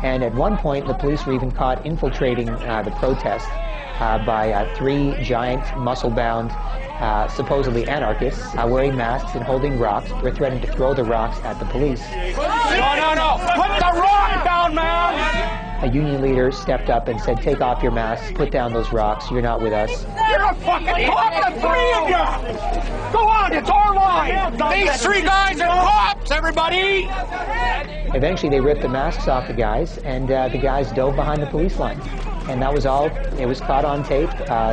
And at one point, the police were even caught infiltrating the protest by 3 giant, muscle-bound, supposedly anarchists, wearing masks and holding rocks. They're threatening to throw the rocks at the police. No! Put the rock down, man! A union leader stepped up and said, "Take off your masks, put down those rocks, you're not with us." You're a fucking cop, the 3 of you! Go on, it's our line! These 3 guys are cops, everybody! Eventually, they ripped the masks off the guys, and the guys dove behind the police line. And that was all. It was caught on tape.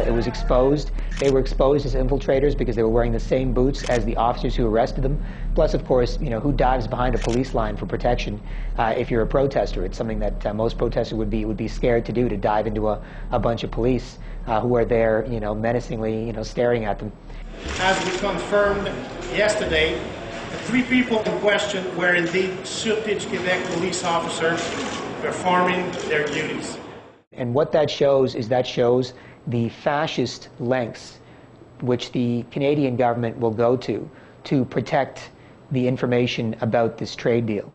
It was exposed. They were exposed as infiltrators because they were wearing the same boots as the officers who arrested them. Plus, of course, you know, who dives behind a police line for protection if you're a protester? It's something that most protesters would be scared to do, to dive into a bunch of police who are there, you know, menacingly, you know, staring at them. As we confirmed yesterday, the 3 people in question were indeed Sûreté du Québec police officers performing their duties. And what that shows is the fascist lengths which the Canadian government will go to protect the information about this trade deal.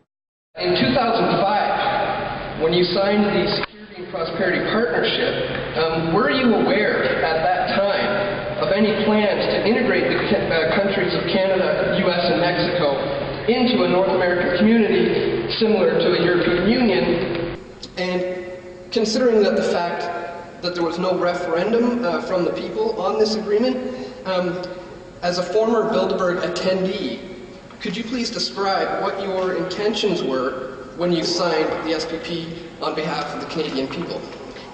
In 2005, when you signed the Security and Prosperity Partnership, were you aware at that time of any plans to integrate the countries of Canada, US, and Mexico into a North American community similar to a European Union? And considering that the fact that there was no referendum from the people on this agreement, as a former Bilderberg attendee, could you please describe what your intentions were when you signed the SPP on behalf of the Canadian people?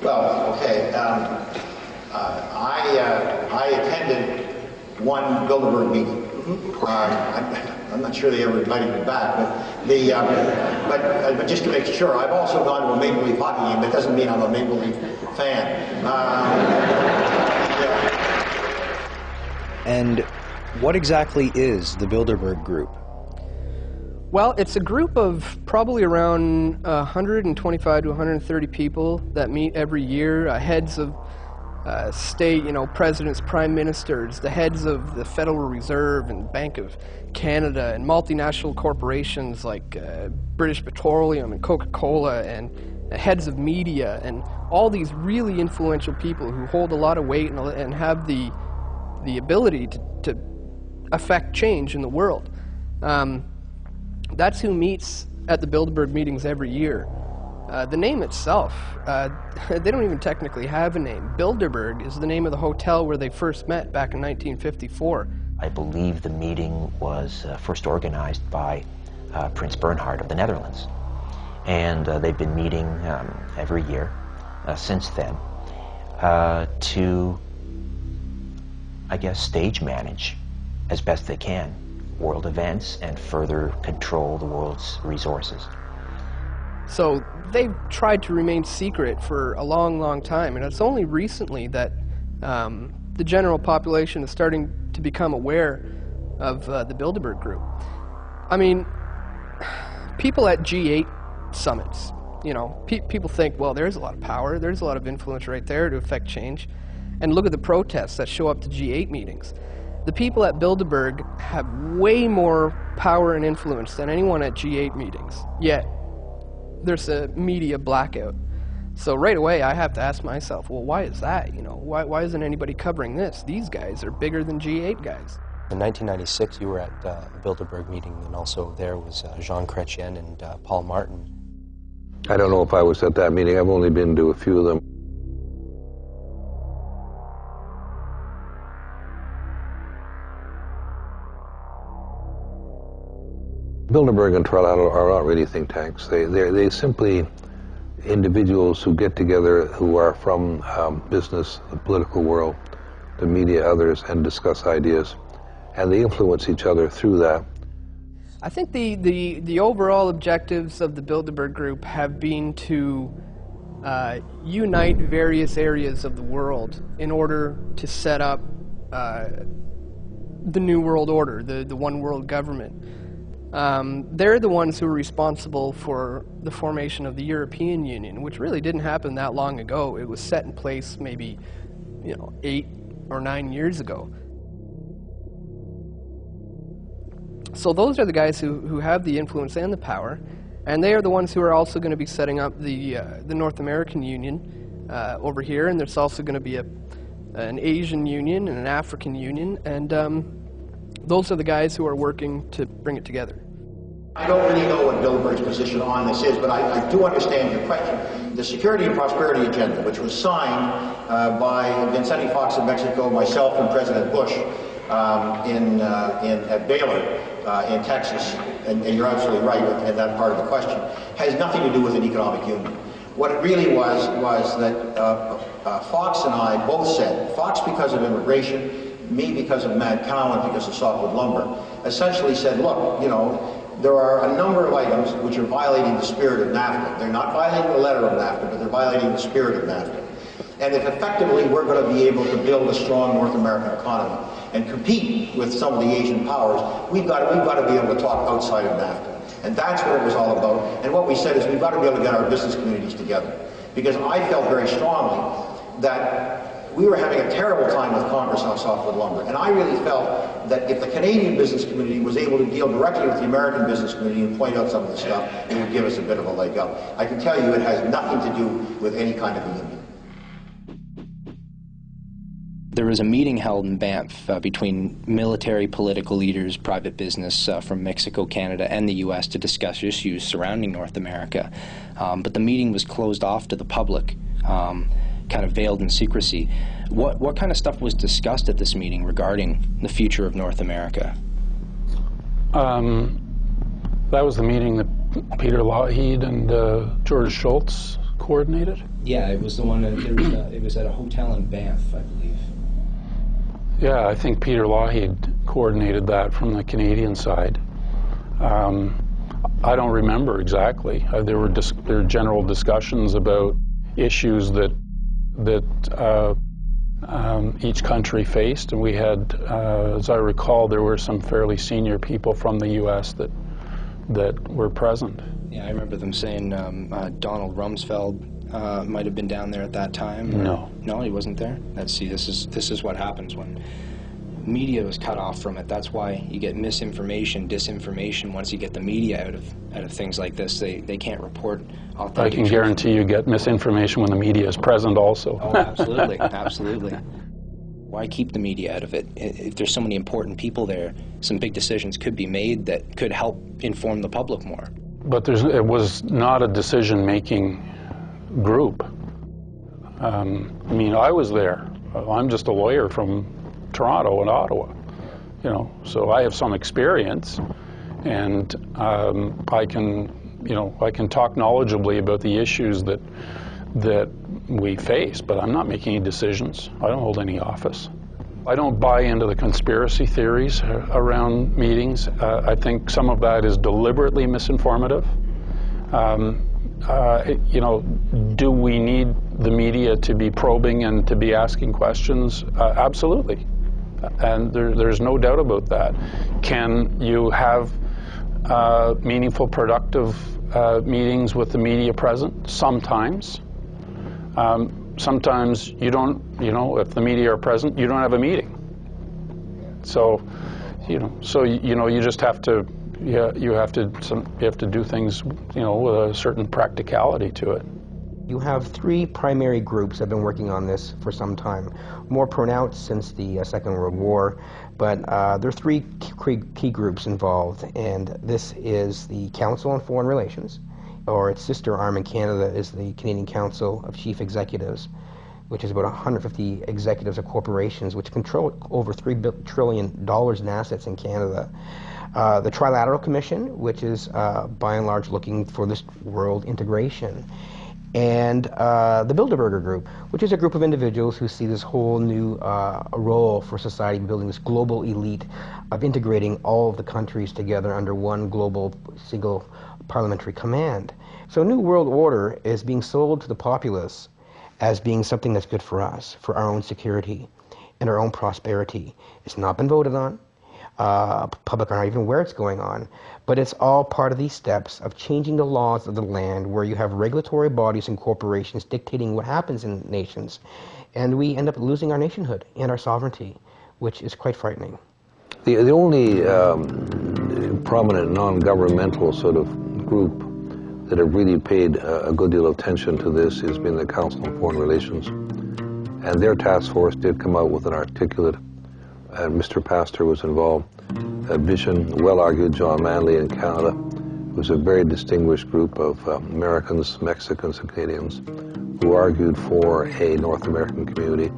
Well, okay. I attended one Bilderberg meeting. I'm not sure they ever invited me back, but just to make sure, I've also gone to a Maple Leaf hockey game. That doesn't mean I'm a Maple Leaf fan. Yeah. And what exactly is the Bilderberg Group? Well, it's a group of probably around 125 to 130 people that meet every year, heads of state, you know, presidents, prime ministers, the heads of the Federal Reserve and Bank of Canada, and multinational corporations like British Petroleum and Coca-Cola, and heads of media, and all these really influential people who hold a lot of weight and have the ability to affect change in the world. That's who meets at the Bilderberg meetings every year. The name itself, they don't even technically have a name. Bilderberg is the name of the hotel where they first met back in 1954. I believe the meeting was first organized by Prince Bernhard of the Netherlands. And they've been meeting every year since then to, I guess, stage manage as best they can world events and further control the world's resources. So they've tried to remain secret for a long, long time, and it's only recently that the general population is starting to become aware of the Bilderberg Group. I mean, people at G8 summits, you know, people think, well, there's a lot of power, there's a lot of influence right there to affect change, and look at the protests that show up to G8 meetings. The people at Bilderberg have way more power and influence than anyone at G8 meetings, yet there's a media blackout. So right away I have to ask myself, well, why is that? You know, why isn't anybody covering this? These guys are bigger than G8 guys. In 1996 you were at a Bilderberg meeting, and also there was Jean Chrétien and Paul Martin. I don't know if I was at that meeting. I've only been to a few of them. Bilderberg and Trilateral are not really think tanks. They simply individuals who get together who are from business, the political world, the media, others, and discuss ideas. And they influence each other through that. I think the overall objectives of the Bilderberg Group have been to unite various areas of the world in order to set up the New World Order, the one world government. They're the ones who are responsible for the formation of the European Union, which really didn't happen that long ago. It was set in place maybe, 8 or 9 years ago. So those are the guys who have the influence and the power, And they are the ones who are also going to be setting up the North American Union over here, and there's also going to be an Asian Union and an African Union, and those are the guys who are working to bring it together. I don't really know what Bilderberg's position on this is, but I do understand your question. The Security and Prosperity Agenda, which was signed by Vicente Fox of Mexico, myself, and President Bush at Baylor in Texas, and you're absolutely right in that part of the question, has nothing to do with an economic union. What it really was that Fox and I both said, Fox because of immigration, me because of Mad Cow and because of softwood lumber, essentially said, look, you know, there are a number of items which are violating the spirit of NAFTA. They're not violating the letter of NAFTA, but they're violating the spirit of NAFTA. And if effectively we're going to be able to build a strong North American economy and compete with some of the Asian powers, we've got to be able to talk outside of NAFTA. And that's what it was all about. And what we said is we've got to be able to get our business communities together. Because I felt very strongly that we were having a terrible time with Congress on softwood lumber. And I really felt that if the Canadian business community was able to deal directly with the American business community and point out some of the stuff, it would give us a bit of a leg up. I can tell you it has nothing to do with any kind of a union. There was a meeting held in Banff between military, political leaders, private business from Mexico, Canada, and the U.S. to discuss issues surrounding North America. But the meeting was closed off to the public, kind of veiled in secrecy. What kind of stuff was discussed at this meeting regarding the future of North America? That was the meeting that Peter Lougheed and George Shultz coordinated? Yeah, it was the one, it was at a hotel in Banff, I believe. Yeah, I think Peter Lougheed coordinated that from the Canadian side. I don't remember exactly. There were general discussions about issues that each country faced, and we had, as I recall, there were some fairly senior people from the U.S. that were present. Yeah, I remember them saying Donald Rumsfeld might have been down there at that time. No. No, he wasn't there? See, this is what happens when media was cut off from it. That's why you get misinformation, disinformation. Once you get the media out of things like this, they can't report authentic I can guarantee you get misinformation when the media is present also. Oh, absolutely, absolutely. Why keep the media out of it? If there's so many important people there, some big decisions could be made that could help inform the public more. But it was not a decision-making group. I mean, I was there. I'm just a lawyer from Toronto and Ottawa, you know, so I have some experience, and I can talk knowledgeably about the issues that we face, but I'm not making any decisions. I don't hold any office. I don't buy into the conspiracy theories around meetings. I think some of that is deliberately misinformative. You know, do we need the media to be probing and to be asking questions? Absolutely. And there's no doubt about that. Can you have meaningful, productive meetings with the media present? Sometimes. Sometimes you don't, you know, if the media are present, you don't have a meeting. So, you know, you just have to, you have to do things, you know, with a certain practicality to it. You have three primary groups that have been working on this for some time, more pronounced since the Second World War, but there are three key groups involved, and this is the Council on Foreign Relations, or its sister arm in Canada is the Canadian Council of Chief Executives, which is about 150 executives of corporations which control over $3 trillion in assets in Canada. The Trilateral Commission, which is by and large looking for this world integration. And the Bilderberger Group, which is a group of individuals who see this whole new role for society, building this global elite of integrating all of the countries together under one global single parliamentary command. So a new world order is being sold to the populace as being something that's good for us, for our own security and our own prosperity. It's not been voted on. Public are not even aware it's going on, but it's all part of these steps of changing the laws of the land, where you have regulatory bodies and corporations dictating what happens in nations, and we end up losing our nationhood and our sovereignty, which is quite frightening. The only prominent non-governmental sort of group that have really paid a good deal of attention to this has been the Council on Foreign Relations. And their task force did come out with an articulate, and Mr. Pastor was involved, a vision, well-argued. John Manley in Canada. It was a very distinguished group of Americans, Mexicans, and Canadians who argued for a North American community.